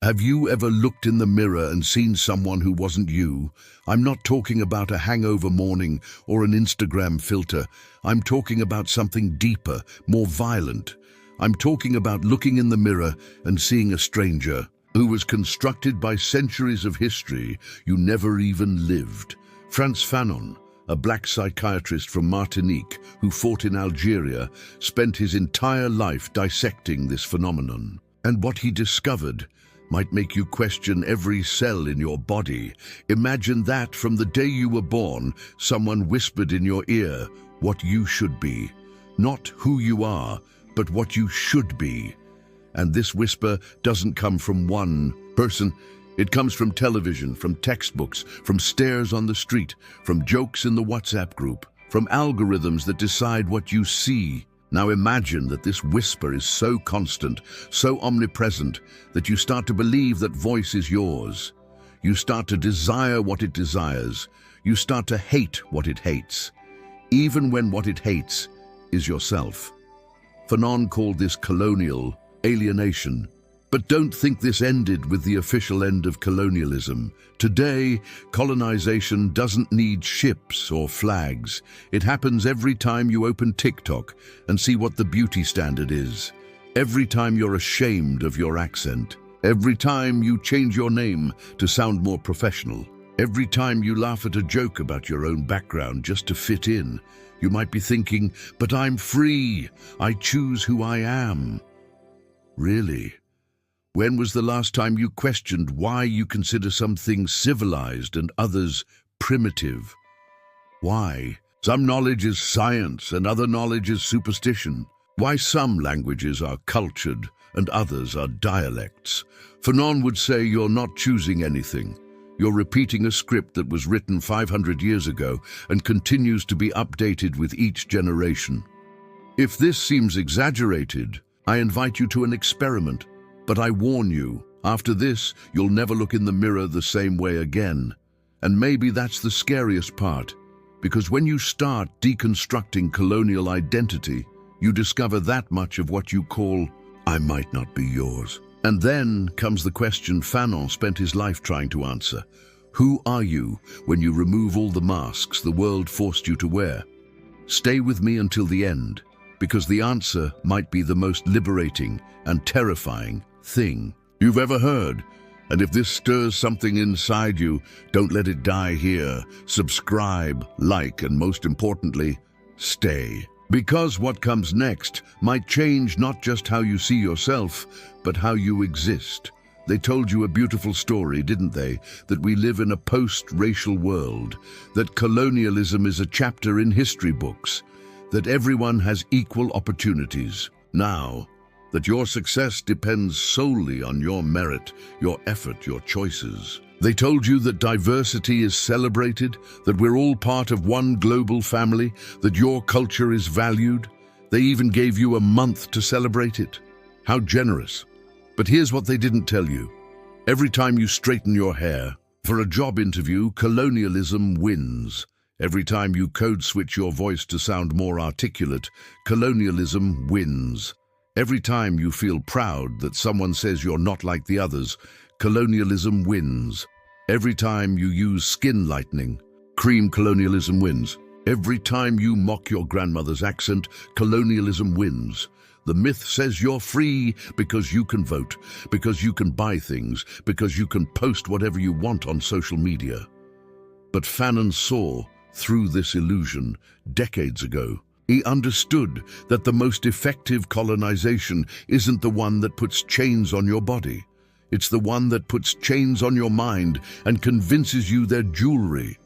Have you ever looked in the mirror and seen someone who wasn't you? I'm not talking about a hangover morning or an Instagram filter. I'm talking about something deeper, more violent. I'm talking about looking in the mirror and seeing a stranger who was constructed by centuries of history you never even lived. FRANTZ Fanon, a black psychiatrist from Martinique who fought in Algeria, spent his entire life dissecting this phenomenon. And what he discovered might make you question every cell in your body. Imagine that from the day you were born, someone whispered in your ear what you should be. Not who you are, but what you should be. And this whisper doesn't come from one person. It comes from television, from textbooks, from stares on the street, from jokes in the WhatsApp group, from algorithms that decide what you see. Now imagine that this whisper is so constant, so omnipresent, that you start to believe that voice is yours. You start to desire what it desires. You start to hate what it hates, even when what it hates is yourself. Fanon called this colonial alienation. But don't think this ended with the official end of colonialism. Today, colonization doesn't need ships or flags. It happens every time you open TikTok and see what the beauty standard is. Every time you're ashamed of your accent. Every time you change your name to sound more professional. Every time you laugh at a joke about your own background just to fit in. You might be thinking, but I'm free. I choose who I am. Really? When was the last time you questioned why you consider some things civilized and others primitive? Why? Some knowledge is science and other knowledge is superstition. Why some languages are cultured and others are dialects. Fanon would say you're not choosing anything. You're repeating a script that was written 500 years ago and continues to be updated with each generation. If this seems exaggerated, I invite you to an experiment. But I warn you, after this, you'll never look in the mirror the same way again. And maybe that's the scariest part, because when you start deconstructing colonial identity, you discover that much of what you call, I might not be yours. And then comes the question Fanon spent his life trying to answer. Who are you when you remove all the masks the world forced you to wear? Stay with me until the end, because the answer might be the most liberating and terrifying thing you've ever heard. And if this stirs something inside you, don't let it die here. Subscribe, like, and most importantly, stay. Because what comes next might change not just how you see yourself, but how you exist. They told you a beautiful story, didn't they? That we live in a post-racial world, that colonialism is a chapter in history books, that everyone has equal opportunities. Now, that your success depends solely on your merit, your effort, your choices. They told you that diversity is celebrated, that we're all part of one global family, that your culture is valued. They even gave you a month to celebrate it. How generous. But here's what they didn't tell you. Every time you straighten your hair for a job interview, colonialism wins. Every time you code switch your voice to sound more articulate, colonialism wins. Every time you feel proud that someone says you're not like the others, colonialism wins. Every time you use skin lightening, cream colonialism wins. Every time you mock your grandmother's accent, colonialism wins. The myth says you're free because you can vote, because you can buy things, because you can post whatever you want on social media. But Fanon saw through this illusion decades ago. He understood that the most effective colonization isn't the one that puts chains on your body. It's the one that puts chains on your mind and convinces you they're jewelry.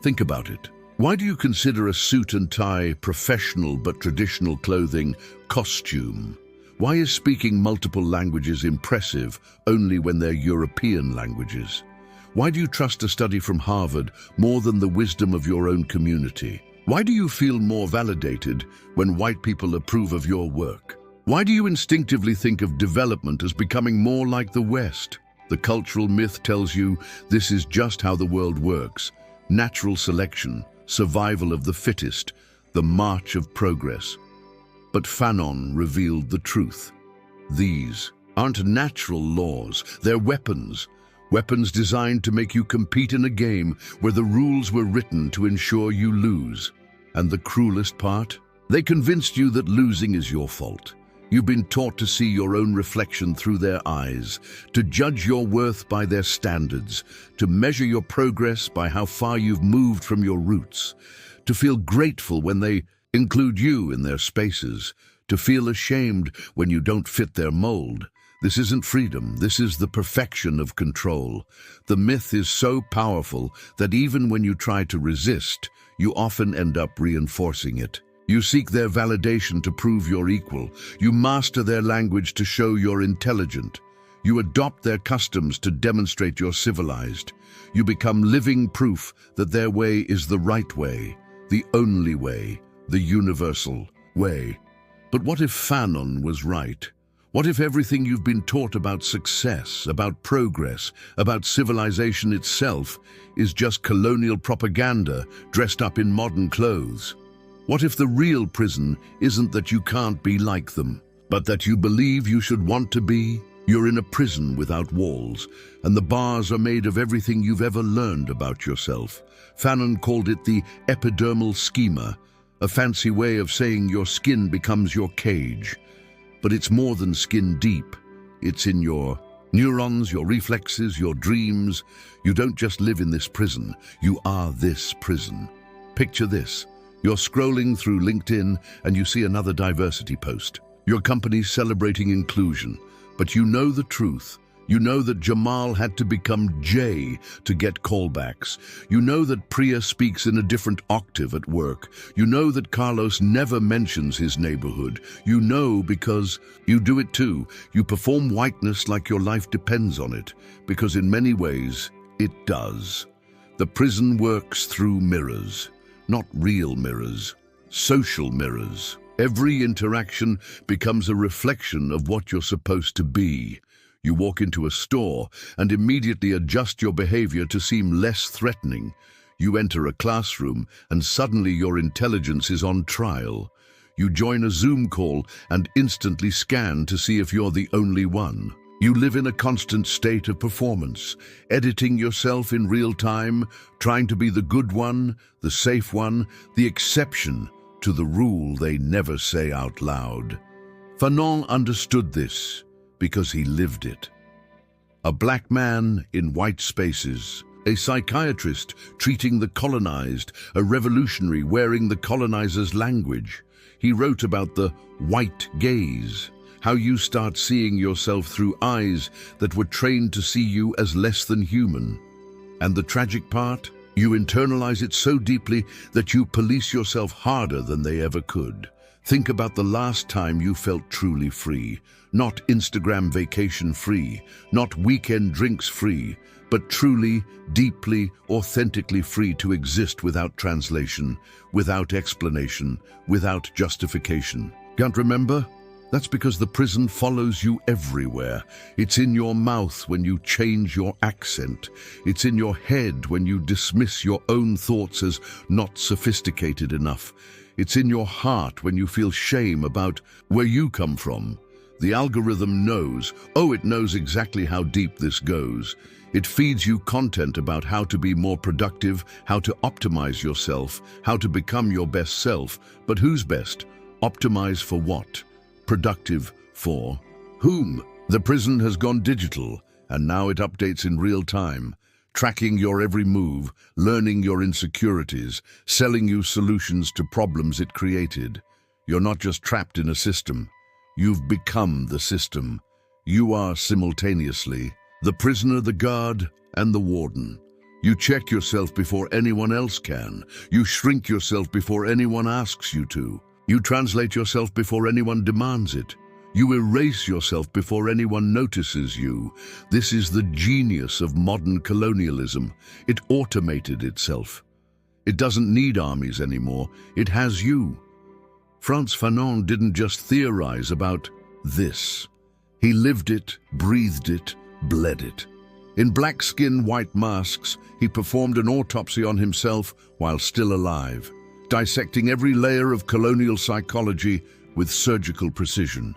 Think about it. Why do you consider a suit and tie professional but traditional clothing costume? Why is speaking multiple languages impressive only when they're European languages? Why do you trust a study from Harvard more than the wisdom of your own community? Why do you feel more validated when white people approve of your work? Why do you instinctively think of development as becoming more like the West? The cultural myth tells you this is just how the world works. Natural selection, survival of the fittest, the march of progress. But Fanon revealed the truth. These aren't natural laws, they're weapons. Weapons designed to make you compete in a game where the rules were written to ensure you lose. And the cruelest part? They convinced you that losing is your fault. You've been taught to see your own reflection through their eyes, to judge your worth by their standards, to measure your progress by how far you've moved from your roots, to feel grateful when they include you in their spaces, to feel ashamed when you don't fit their mold. This isn't freedom, this is the perfection of control. The myth is so powerful that even when you try to resist, you often end up reinforcing it. You seek their validation to prove you're equal. You master their language to show you're intelligent. You adopt their customs to demonstrate you're civilized. You become living proof that their way is the right way, the only way, the universal way. But what if Fanon was right? What if everything you've been taught about success, about progress, about civilization itself is just colonial propaganda dressed up in modern clothes? What if the real prison isn't that you can't be like them, but that you believe you should want to be? You're in a prison without walls, and the bars are made of everything you've ever learned about yourself. Fanon called it the epidermal schema, a fancy way of saying your skin becomes your cage. But it's more than skin deep. It's in your neurons, your reflexes, your dreams. You don't just live in this prison, you are this prison. Picture this. You're scrolling through LinkedIn and you see another diversity post. Your company's celebrating inclusion, but you know the truth. You know that Jamal had to become Jay to get callbacks. You know that Priya speaks in a different octave at work. You know that Carlos never mentions his neighborhood. You know because you do it too. You perform whiteness like your life depends on it, because in many ways, it does. The prison works through mirrors, not real mirrors, social mirrors. Every interaction becomes a reflection of what you're supposed to be. You walk into a store and immediately adjust your behavior to seem less threatening. You enter a classroom and suddenly your intelligence is on trial. You join a Zoom call and instantly scan to see if you're the only one. You live in a constant state of performance, editing yourself in real time, trying to be the good one, the safe one, the exception to the rule they never say out loud. Fanon understood this because he lived it. A black man in white spaces, a psychiatrist treating the colonized, a revolutionary wearing the colonizer's language. He wrote about the white gaze, how you start seeing yourself through eyes that were trained to see you as less than human. And the tragic part? You internalize it so deeply that you police yourself harder than they ever could. Think about the last time you felt truly free. Not Instagram vacation free, not weekend drinks free, but truly, deeply, authentically free to exist without translation, without explanation, without justification. Can't remember? That's because the prison follows you everywhere. It's in your mouth when you change your accent. It's in your head when you dismiss your own thoughts as not sophisticated enough. It's in your heart when you feel shame about where you come from. The algorithm knows, it knows exactly how deep this goes. It feeds you content about how to be more productive, how to optimize yourself, how to become your best self. But who's best? Optimize for what? Productive for whom? The prison has gone digital, and now it updates in real time, tracking your every move, learning your insecurities, selling you solutions to problems it created. You're not just trapped in a system. You've become the system. You are simultaneously the prisoner, the guard, and the warden. You check yourself before anyone else can. You shrink yourself before anyone asks you to. You translate yourself before anyone demands it. You erase yourself before anyone notices you. This is the genius of modern colonialism. It automated itself. It doesn't need armies anymore. It has you. FRANTZ Fanon didn't just theorize about this. He lived it, breathed it, bled it. In black skin, white masks, he performed an autopsy on himself while still alive, dissecting every layer of colonial psychology with surgical precision.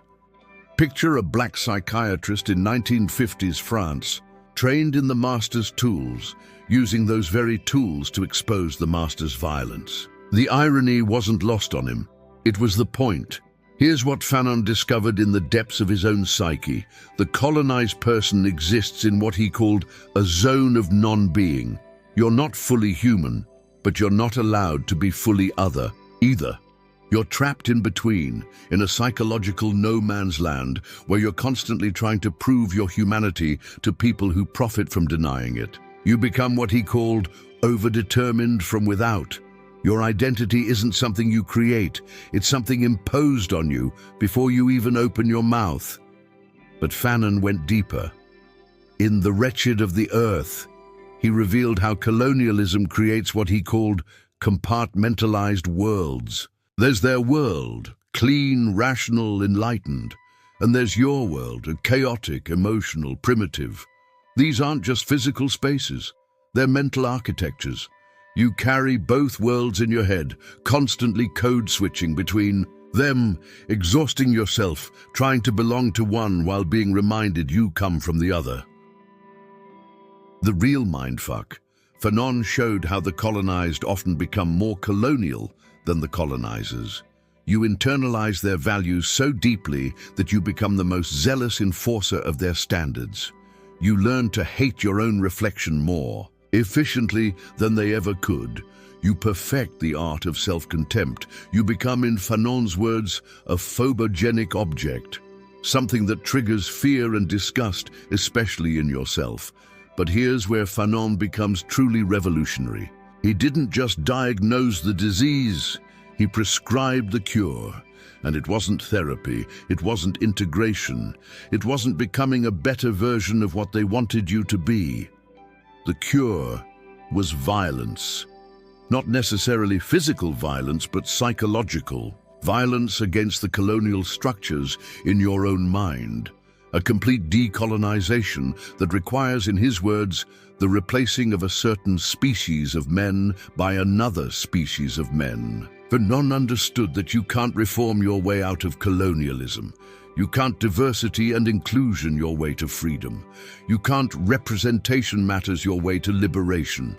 Picture a black psychiatrist in 1950s France, trained in the master's tools, using those very tools to expose the master's violence. The irony wasn't lost on him. It was the point. Here's what Fanon discovered in the depths of his own psyche. The colonized person exists in what he called a zone of non-being. You're not fully human, but you're not allowed to be fully other either. You're trapped in between, in a psychological no-man's land where you're constantly trying to prove your humanity to people who profit from denying it. You become what he called overdetermined from without. Your identity isn't something you create, it's something imposed on you before you even open your mouth. But Fanon went deeper. In The Wretched of the Earth, he revealed how colonialism creates what he called compartmentalized worlds. There's their world, clean, rational, enlightened, and there's your world, a chaotic, emotional, primitive. These aren't just physical spaces, they're mental architectures. You carry both worlds in your head, constantly code switching between them, exhausting yourself, trying to belong to one while being reminded you come from the other. The real mindfuck. Fanon showed how the colonized often become more colonial than the colonizers. You internalize their values so deeply that you become the most zealous enforcer of their standards. You learn to hate your own reflection more efficiently than they ever could. You perfect the art of self-contempt. You become, in Fanon's words, a phobogenic object, something that triggers fear and disgust, especially in yourself. But here's where Fanon becomes truly revolutionary. He didn't just diagnose the disease, he prescribed the cure. And it wasn't therapy, it wasn't integration, it wasn't becoming a better version of what they wanted you to be. The cure was violence. Not necessarily physical violence, but psychological. Violence against the colonial structures in your own mind. A complete decolonization that requires, in his words, the replacing of a certain species of men by another species of men. Fanon understood that you can't reform your way out of colonialism. You can't diversity and inclusion your way to freedom. You can't representation matters your way to liberation.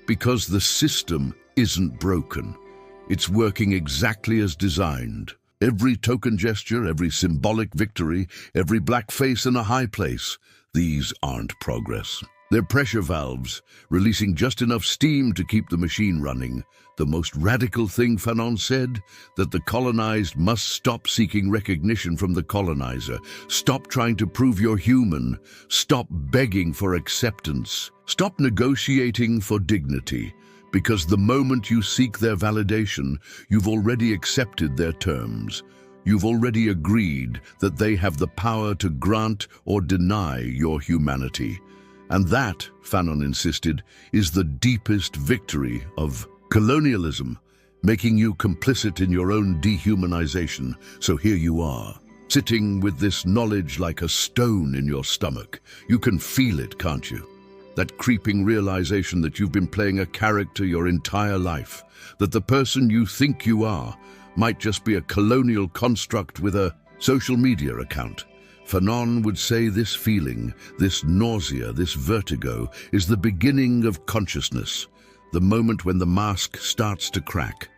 Because the system isn't broken. It's working exactly as designed. Every token gesture, every symbolic victory, every black face in a high place, these aren't progress. They're pressure valves, releasing just enough steam to keep the machine running. The most radical thing, Fanon said, that the colonized must stop seeking recognition from the colonizer. Stop trying to prove you're human. Stop begging for acceptance. Stop negotiating for dignity. Because the moment you seek their validation, you've already accepted their terms. You've already agreed that they have the power to grant or deny your humanity. And that, Fanon insisted, is the deepest victory of colonialism, making you complicit in your own dehumanization. So here you are, sitting with this knowledge like a stone in your stomach. You can feel it, can't you? That creeping realization that you've been playing a character your entire life, that the person you think you are might just be a colonial construct with a social media account. Fanon would say this feeling, this nausea, this vertigo, is the beginning of consciousness, the moment when the mask starts to crack.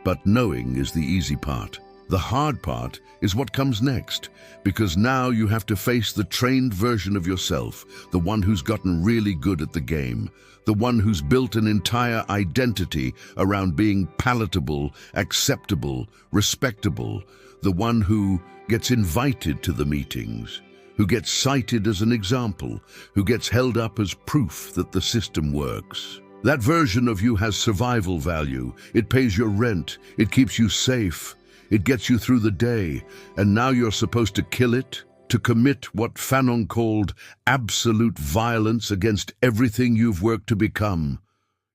But knowing is the easy part. The hard part is what comes next, because now you have to face the trained version of yourself, the one who's gotten really good at the game, the one who's built an entire identity around being palatable, acceptable, respectable, the one who gets invited to the meetings, who gets cited as an example, who gets held up as proof that the system works. That version of you has survival value. It pays your rent. It keeps you safe. It gets you through the day. And now you're supposed to kill it, to commit what Fanon called absolute violence against everything you've worked to become.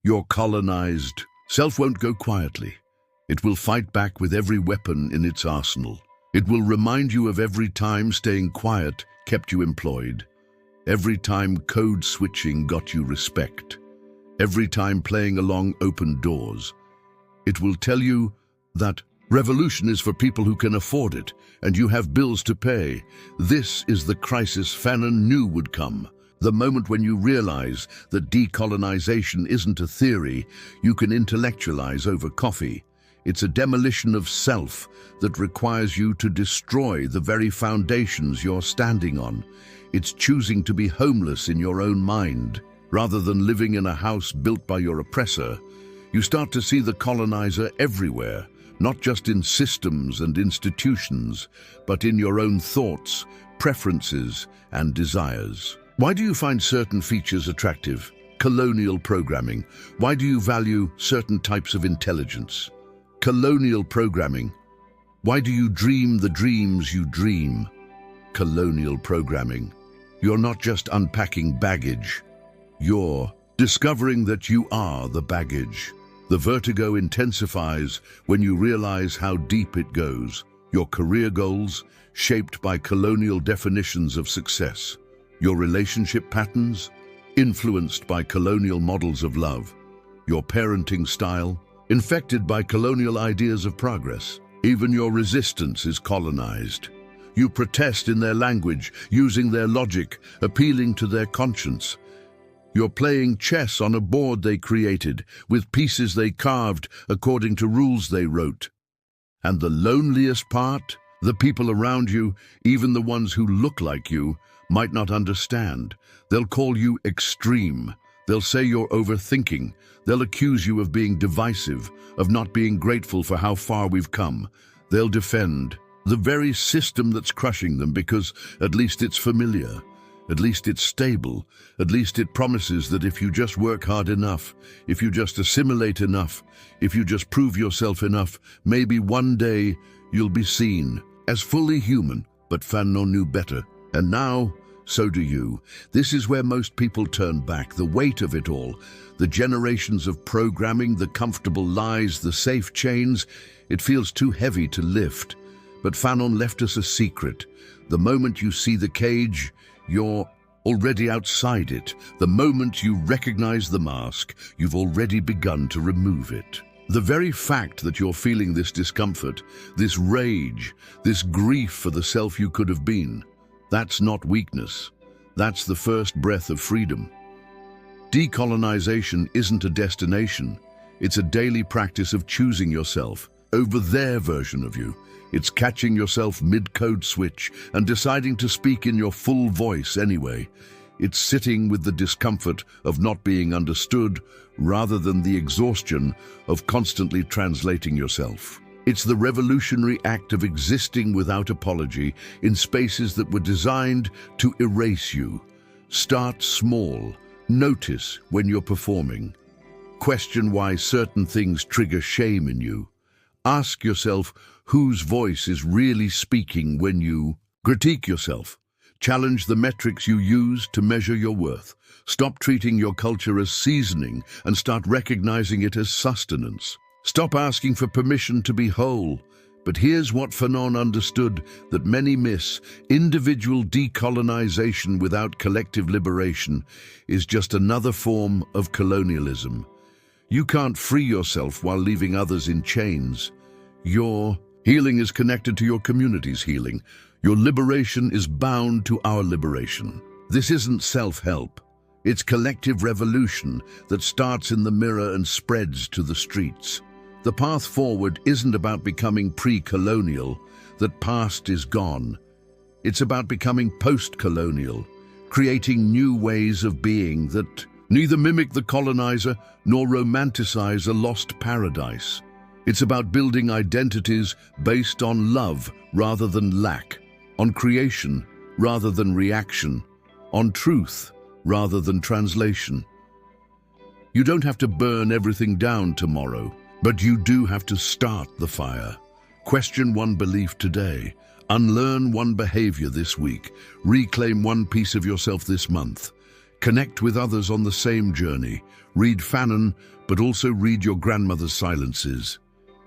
Your colonized self won't go quietly. It will fight back with every weapon in its arsenal. It will remind you of every time staying quiet kept you employed, every time code switching got you respect, every time playing along open doors. It will tell you that Revolution is for people who can afford it, and you have bills to pay. This is the crisis Fanon knew would come. The moment when you realize that decolonization isn't a theory you can intellectualize over coffee. It's a demolition of self that requires you to destroy the very foundations you're standing on. It's choosing to be homeless in your own mind, rather than living in a house built by your oppressor. You start to see the colonizer everywhere, not just in systems and institutions, but in your own thoughts, preferences, and desires. Why do you find certain features attractive? Colonial programming. Why do you value certain types of intelligence? Colonial programming. Why do you dream the dreams you dream? Colonial programming. You're not just unpacking baggage. You're discovering that you are the baggage. The vertigo intensifies when you realize how deep it goes. Your career goals, shaped by colonial definitions of success. Your relationship patterns, influenced by colonial models of love. Your parenting style, infected by colonial ideas of progress. Even your resistance is colonized. You protest in their language, using their logic, appealing to their conscience. You're playing chess on a board they created, with pieces they carved according to rules they wrote. And the loneliest part? The people around you, even the ones who look like you, might not understand. They'll call you extreme. They'll say you're overthinking. They'll accuse you of being divisive, of not being grateful for how far we've come. They'll defend the very system that's crushing them because at least it's familiar. At least it's stable. At least it promises that if you just work hard enough, if you just assimilate enough, if you just prove yourself enough, maybe one day you'll be seen as fully human. But Fanon knew better. And now, so do you. This is where most people turn back. The weight of it all, the generations of programming, the comfortable lies, the safe chains, it feels too heavy to lift. But Fanon left us a secret. The moment you see the cage, you're already outside it. The moment you recognize the mask, you've already begun to remove it. The very fact that you're feeling this discomfort, this rage, this grief for the self you could have been, that's not weakness. That's the first breath of freedom. Decolonization isn't a destination. It's a daily practice of choosing yourself over their version of you. It's catching yourself mid-code switch and deciding to speak in your full voice anyway. It's sitting with the discomfort of not being understood rather than the exhaustion of constantly translating yourself. It's the revolutionary act of existing without apology in spaces that were designed to erase you. Start small. Notice when you're performing. Question why certain things trigger shame in you. Ask yourself whose voice is really speaking when you critique yourself. Challenge the metrics you use to measure your worth. Stop treating your culture as seasoning and start recognizing it as sustenance. Stop asking for permission to be whole. But here's what Fanon understood that many miss. Individual decolonization without collective liberation is just another form of colonialism. You can't free yourself while leaving others in chains. Your healing is connected to your community's healing. Your liberation is bound to our liberation. This isn't self-help. It's collective revolution that starts in the mirror and spreads to the streets. The path forward isn't about becoming pre-colonial, that past is gone. It's about becoming post-colonial, creating new ways of being that neither mimic the colonizer nor romanticize a lost paradise. It's about building identities based on love rather than lack, on creation rather than reaction, on truth rather than translation. You don't have to burn everything down tomorrow, but you do have to start the fire. Question one belief today. Unlearn one behavior this week. Reclaim one piece of yourself this month. Connect with others on the same journey. Read Fanon, but also read your grandmother's silences.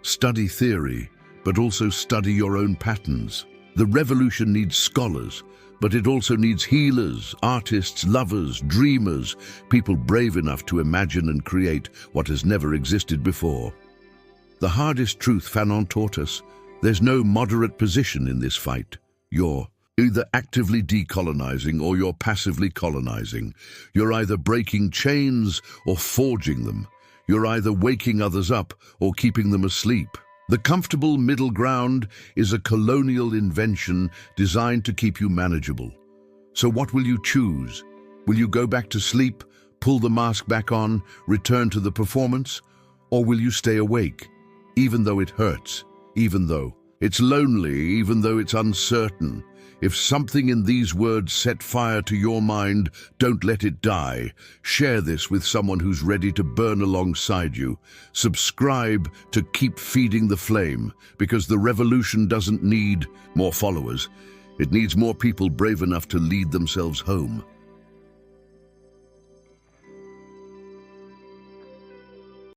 Study theory, but also study your own patterns. The revolution needs scholars, but it also needs healers, artists, lovers, dreamers, people brave enough to imagine and create what has never existed before. The hardest truth Fanon taught us: there's no moderate position in this fight. You're either actively decolonizing or you're passively colonizing. You're either breaking chains or forging them. You're either waking others up or keeping them asleep. The comfortable middle ground is a colonial invention designed to keep you manageable. So what will you choose? Will you go back to sleep, pull the mask back on, return to the performance? Or will you stay awake, even though it hurts, even though it's lonely, even though it's uncertain? If something in these words set fire to your mind, don't let it die. Share this with someone who's ready to burn alongside you. Subscribe to keep feeding the flame, because the revolution doesn't need more followers. It needs more people brave enough to lead themselves home.